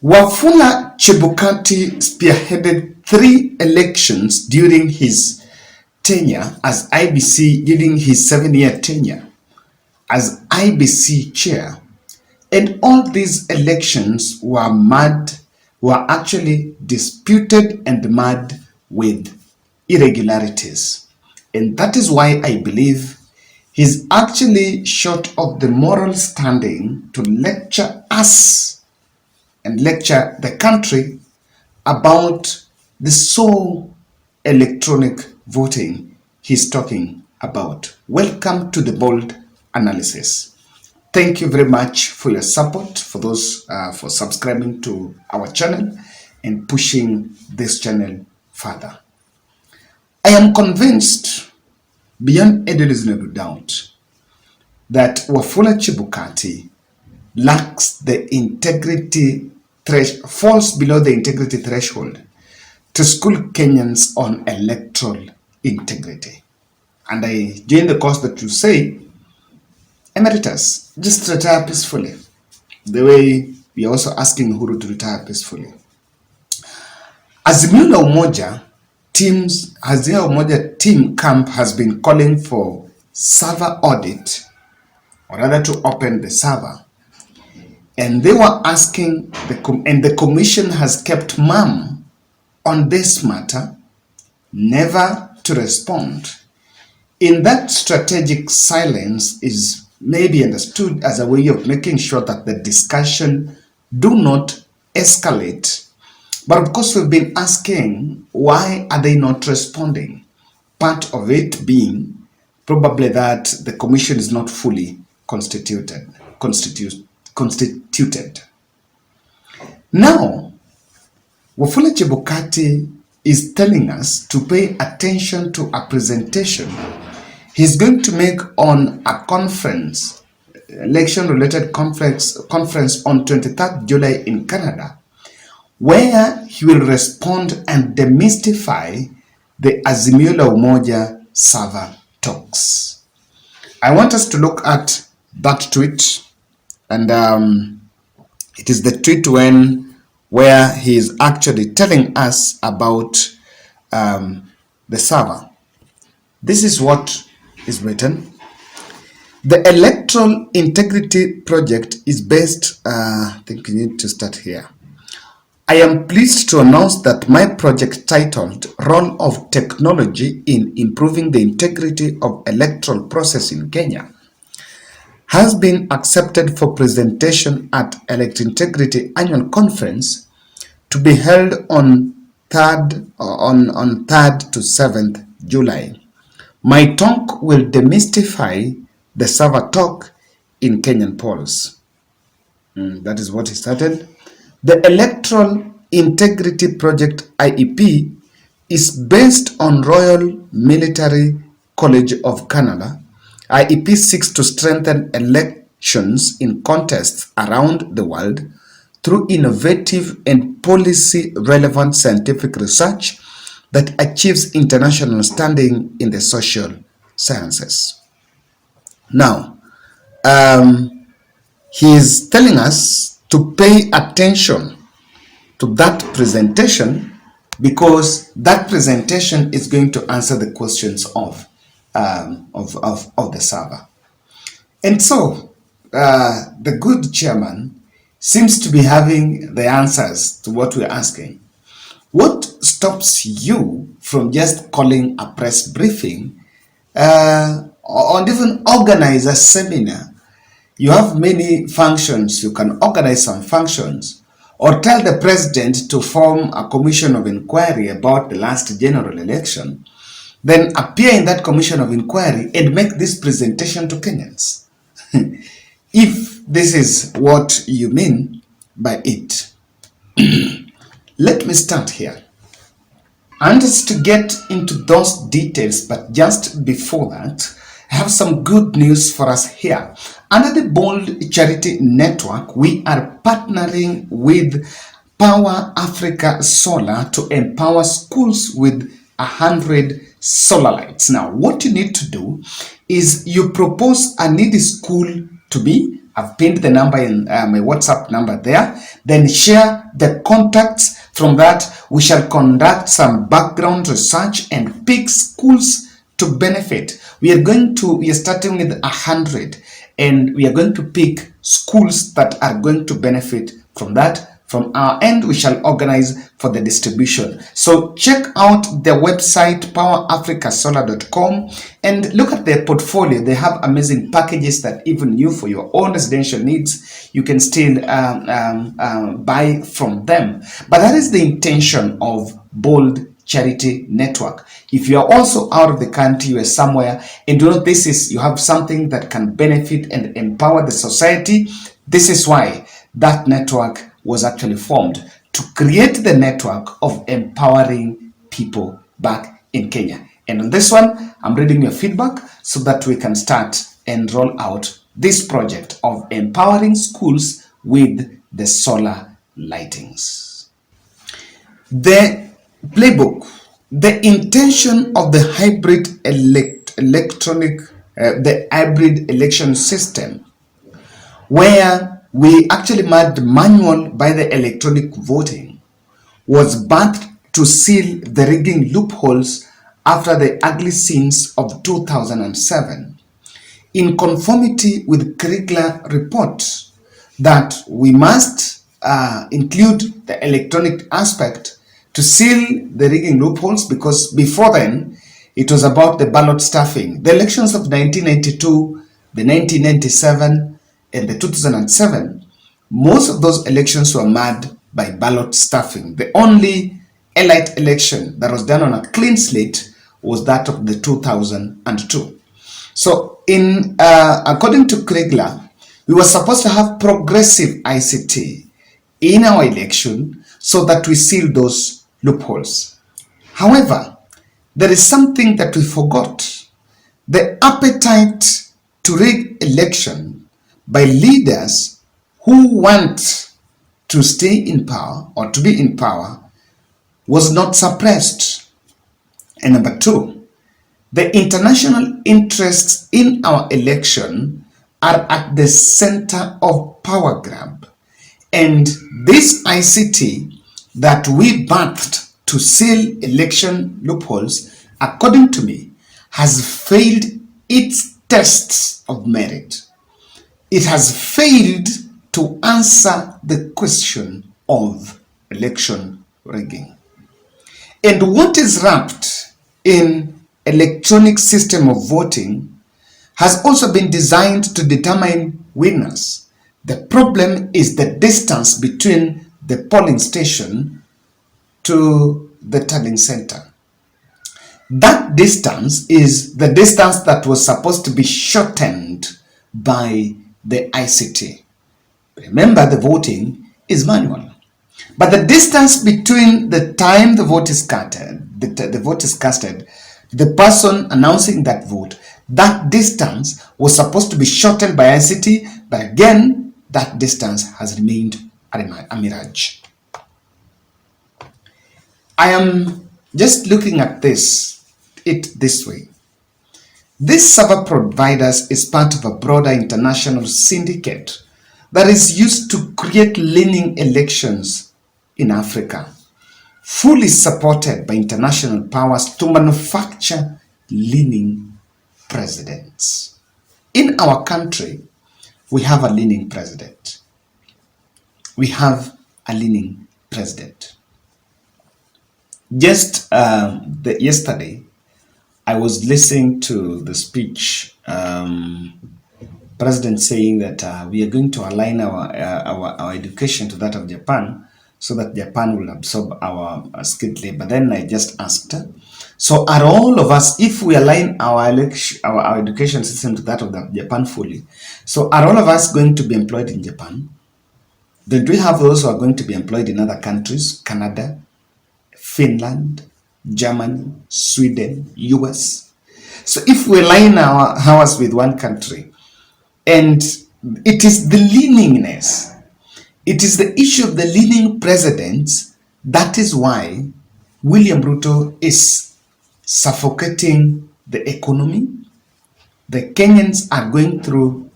Wafula Chebukati spearheaded 3 elections during his tenure as IBC, during his 7-year tenure as IBC chair. And all these elections were actually disputed and marred with irregularities. And that is why I believe he's actually short of the moral standing to lecture us and lecture the country about the sole electronic voting he's talking about. Welcome to the Bold Analysis. Thank you very much for your support, for those for subscribing to our channel and pushing this channel further. I am convinced, beyond any reasonable doubt, that Wafula Chebukati lacks the integrity falls below the integrity threshold to school Kenyans on electoral integrity. And I join the cause that you say, Emeritus, just retire peacefully. The way we are also asking Uhuru to retire peacefully. Azimio la Umoja team camp has been calling for server audit, or rather to open the server. And they were asking, and the commission has kept mum on this matter, never to respond. In that strategic silence is maybe understood as a way of making sure that the discussion do not escalate. But of course, we've been asking, why are they not responding? Part of it being probably that the commission is not fully constituted. Now, Wafula Chebukati is telling us to pay attention to a presentation he's going to make on a conference, election-related conference on 23rd July in Canada, where he will respond and demystify the Azimio la Umoja server talks. I want us to look at that tweet. And it is the tweet where he is actually telling us about the server. This is what is written. The Electoral Integrity Project is based, I think we need to start here. I am pleased to announce that my project titled Role of Technology in Improving the Integrity of Electoral Process in Kenya has been accepted for presentation at Elect Integrity Annual Conference to be held on 3rd to 7th July. My talk will demystify the server talk in Kenyan polls. That is what he started. The Electoral Integrity Project IEP is based on Royal Military College of Canada. IEP seeks to strengthen elections in contests around the world through innovative and policy-relevant scientific research that achieves international standing in the social sciences. Now, he is telling us to pay attention to that presentation because that presentation is going to answer the questions of the server. And so the good chairman seems to be having the answers to what we're asking. What stops you from just calling a press briefing or even organize a seminar? You have many functions. You can organize some functions or tell the president to form a commission of inquiry about the last general election, then appear in that commission of inquiry and make this presentation to Kenyans. If this is what you mean by it. Let me start here. And just to get into those details, but just before that, I have some good news for us here. Under the Bold Charity Network, we are partnering with Power Africa Solar to empower schools with 100 solar lights. Now, what you need to do is you propose a needy school to me, I've pinned the number in my WhatsApp number there. Then share the contacts. From that, we shall conduct some background research and pick schools to benefit. We are starting with 100, and we are going to pick schools that are going to benefit from that. From our end, we shall organize for the distribution. So check out the website powerafricasolar.com and look at their portfolio. They have amazing packages that even you, for your own residential needs, you can still buy from them. But that is the intention of Bold Charity Network. If you are also out of the country, you are somewhere, and you know you have something that can benefit and empower the society, this is why that network was actually formed, to create the network of empowering people back in Kenya. And on this one, I'm reading your feedback so that we can start and roll out this project of empowering schools with the solar lightings. The playbook, the intention of the hybrid hybrid election system, where we actually made manual by the electronic voting, was birthed to seal the rigging loopholes after the ugly scenes of 2007, in conformity with Kriegler report that we must include the electronic aspect to seal the rigging loopholes, because before then it was about the ballot stuffing. The elections of 1992, the 1997, and the 2007, most of those elections were marred by ballot stuffing. The only elite election that was done on a clean slate was that of the 2002. So according to Kriegler, we were supposed to have progressive ICT in our election so that we seal those loopholes. However, there is something that we forgot. The appetite to rig election by leaders who want to stay in power or to be in power was not suppressed. And number two, the international interests in our election are at the center of power grab. And this ICT that we birthed to seal election loopholes, according to me, has failed its tests of merit. It has failed to answer the question of election rigging. And what is wrapped in electronic system of voting has also been designed to determine winners. The problem is the distance between the polling station to the tallying center. That distance is the distance that was supposed to be shortened by the ICT. Remember, the voting is manual. But the distance between the time the vote is casted, the person announcing that vote, that distance was supposed to be shortened by ICT, but again, that distance has remained a mirage. I am just looking at this way. This server providers is part of a broader international syndicate that is used to create leaning elections in Africa, fully supported by international powers to manufacture leaning presidents. In our country, we have a leaning president. Just yesterday, I was listening to the speech, President saying that we are going to align our education to that of Japan, so that Japan will absorb our skilled labor. Then I just asked her, so are all of us, if we align our education system to that of Japan fully, so are all of us going to be employed in Japan? Then do we have those who are going to be employed in other countries, Canada, Finland, Germany, Sweden, US? So if we align our hours with one country, and it is the leaningness, it is the issue of the leaning presidents, that is why William Ruto is suffocating the economy. The Kenyans are going through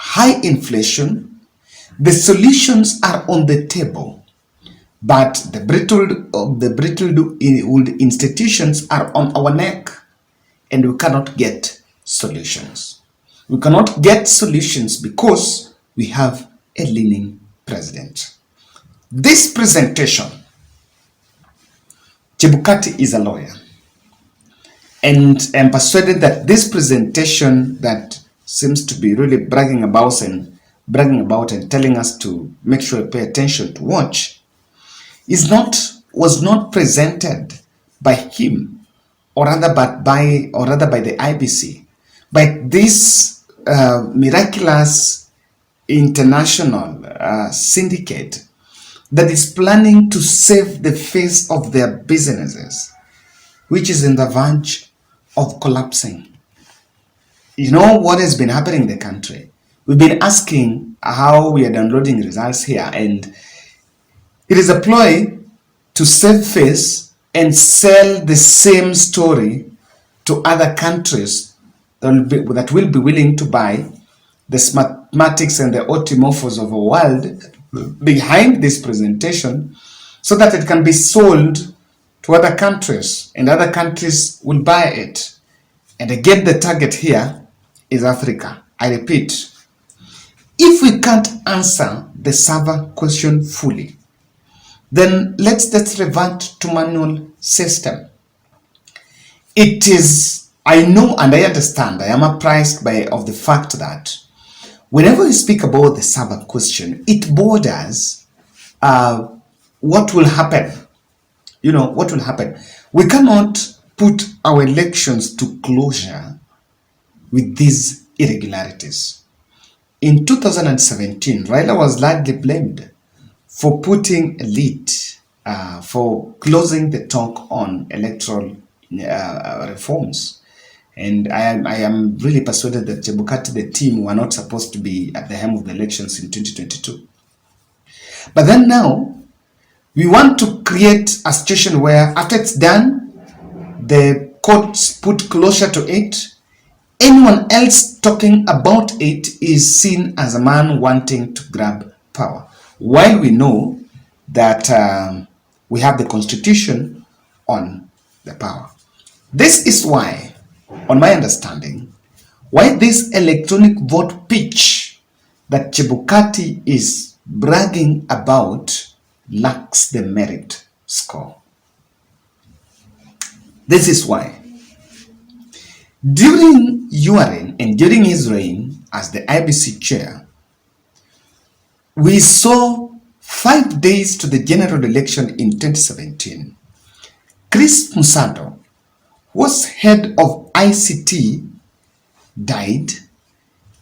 high inflation. The solutions are on the table, but the brittled institutions are on our neck, and we cannot get solutions. We cannot get solutions because we have a leaning president. This presentation, Chebukati is a lawyer, and I'm persuaded that this presentation that seems to be really bragging about and telling us to make sure we pay attention to watch was not presented by him, or rather by the IBC, but this miraculous international syndicate that is planning to save the face of their businesses, which is in the verge of collapsing. You know what has been happening in the country? We've been asking how we are downloading results here, and it is a ploy to save face and sell the same story to other countries that will be willing to buy the smartmatics and the automorphos of a world behind this presentation, so that it can be sold to other countries and other countries will buy it. And again, the target here is Africa. I repeat, if we can't answer the server question fully, then let's revert to manual system. It is, I know and I understand, I am apprised of the fact that whenever we speak about the server question, it borders what will happen. You know, what will happen? We cannot put our elections to closure with these irregularities. In 2017, Raila was largely blamed for putting a lead, for closing the talk on electoral reforms. And I am really persuaded that Chebukati, the team, were not supposed to be at the helm of the elections in 2022. But then now, we want to create a situation where after it's done, the courts put closure to it. Anyone else talking about it is seen as a man wanting to grab power, while we know that we have the constitution on the power. This is why, on my understanding, why this electronic vote pitch that Chebukati is bragging about lacks the merit score. This is why. During your reign and during his reign as the IBC chair, we saw 5 days to the general election in 2017, Chris Musando, who was head of ICT, died,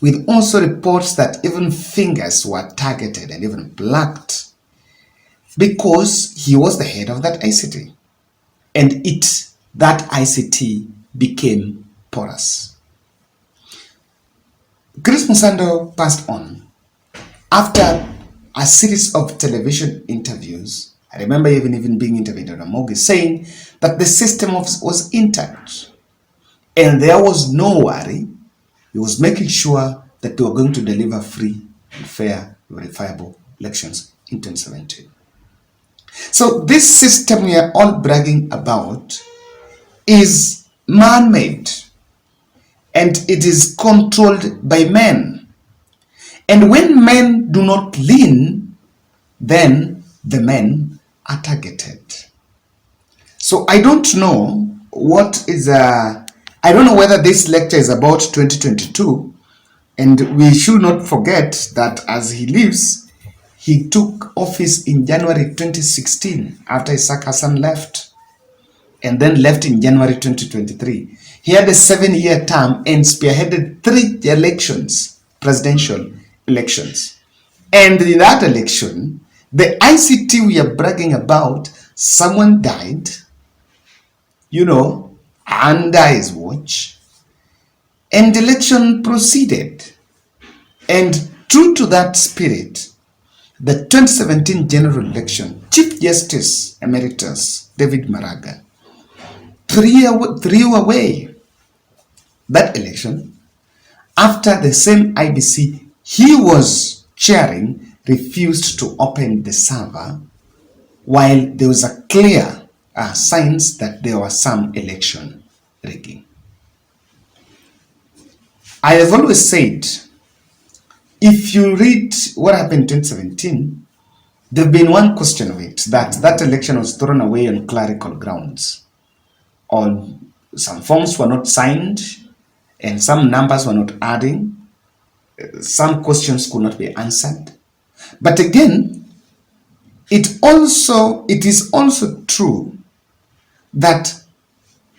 with also reports that even fingers were targeted and even plucked because he was the head of that ICT. And that ICT became porous. Chris Musando passed on after a series of television interviews. I remember even being interviewed on Ramogi saying that the system was intact and there was no worry. He was making sure that they were going to deliver free and fair, verifiable elections in 2017. So this system we are all bragging about is man-made, and it is controlled by men. And when men do not lean, then the men are targeted. So I don't know I don't know whether this lecture is about 2022, and we should not forget that as he lives, he took office in January 2016 after Isaac Hassan left, and then left in January 2023. He had a 7-year term and spearheaded 3 elections, presidential elections. And in that election, the ICT we are bragging about, someone died, under his watch, and the election proceeded. And true to that spirit, the 2017 general election, Chief Justice Emeritus David Maraga threw away that election after the same IBC he was chairing, refused to open the server while there was a clear signs that there was some election rigging. I have always said, if you read what happened in 2017, there have been one question of it, that election was thrown away on clerical grounds. Or some forms were not signed and some numbers were not adding. Some questions could not be answered. But again, it is also true that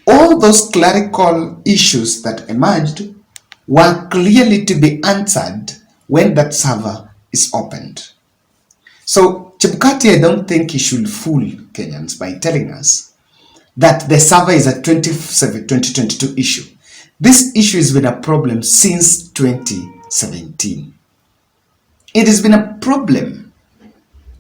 all those clerical issues that emerged were clearly to be answered when that server is opened. So Chebukati, I don't think he should fool Kenyans by telling us that the server is a 2022 issue. This issue has been a problem since 2017. It has been a problem.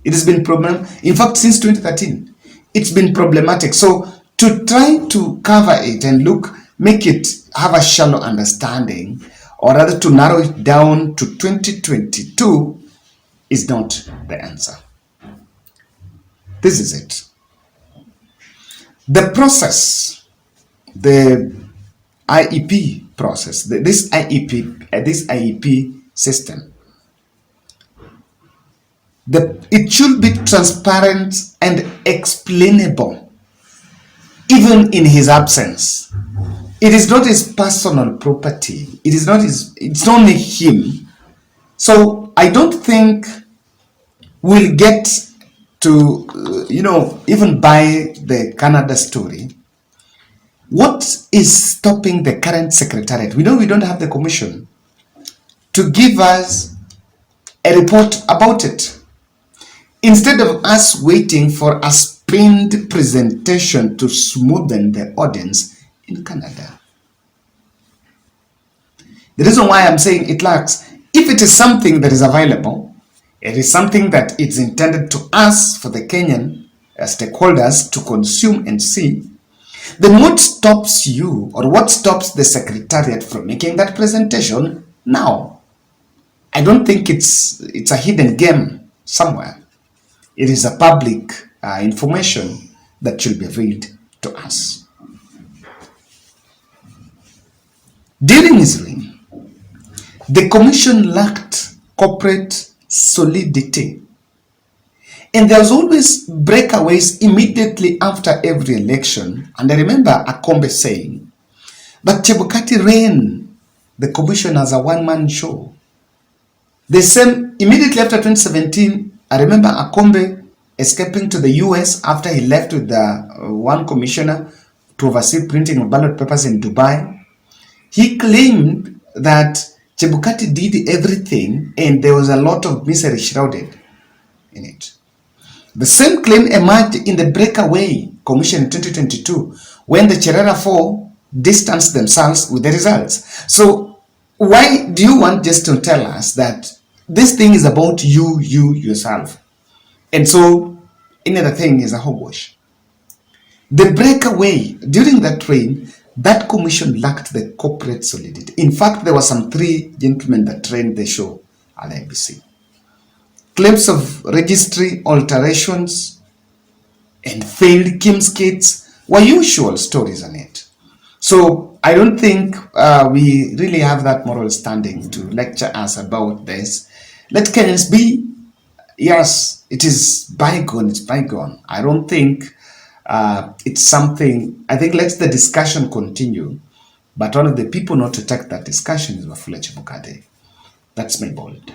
It has been a problem, in fact, since 2013. It's been problematic. So to try to cover it and make it have a shallow understanding, or rather to narrow it down to 2022 is not the answer. This is it. The process, the IEP process, this IEP system, it should be transparent and explainable, even in his absence. It is not his personal property. It's only him. So I don't think we'll get to, even buy the Canada story. What is stopping the current secretariat? We know we don't have the commission to give us a report about it. Instead of us waiting for a spinned presentation to smoothen the audience in Canada. The reason why I'm saying it lacks, if it is something that is available, it is something that is intended to us, for the Kenyan stakeholders to consume and see, then what stops you, or what stops the Secretariat from making that presentation now? I don't think it's a hidden game somewhere. It is a public information that should be read to us. During his reign, the commission lacked corporate solidity. And there was always breakaways immediately after every election. And I remember Akombe saying, but Chebukati ran the commission as a one-man show. The same, immediately after 2017, I remember Akombe escaping to the US after he left with the one commissioner to oversee printing of ballot papers in Dubai. He claimed that Chebukati did everything and there was a lot of misery shrouded in it. The same claim emerged in the breakaway commission in 2022 when the Cherera 4 distanced themselves with the results. So why do you want just to tell us that this thing is about you yourself? And so any other thing is a hogwash. The breakaway, during that reign, that commission lacked the corporate solidity. In fact, there were some 3 gentlemen that ran the show at the IBC. Claims of registry alterations and failed KIMS kits were usual stories on it. So I don't think we really have that moral standing to lecture us about this. Let Kenyans be. Yes, it is bygone, it's bygone. I don't think it's something, I think let the discussion continue. But one of the people not to take that discussion is Wafula Chebukati. That's my bold.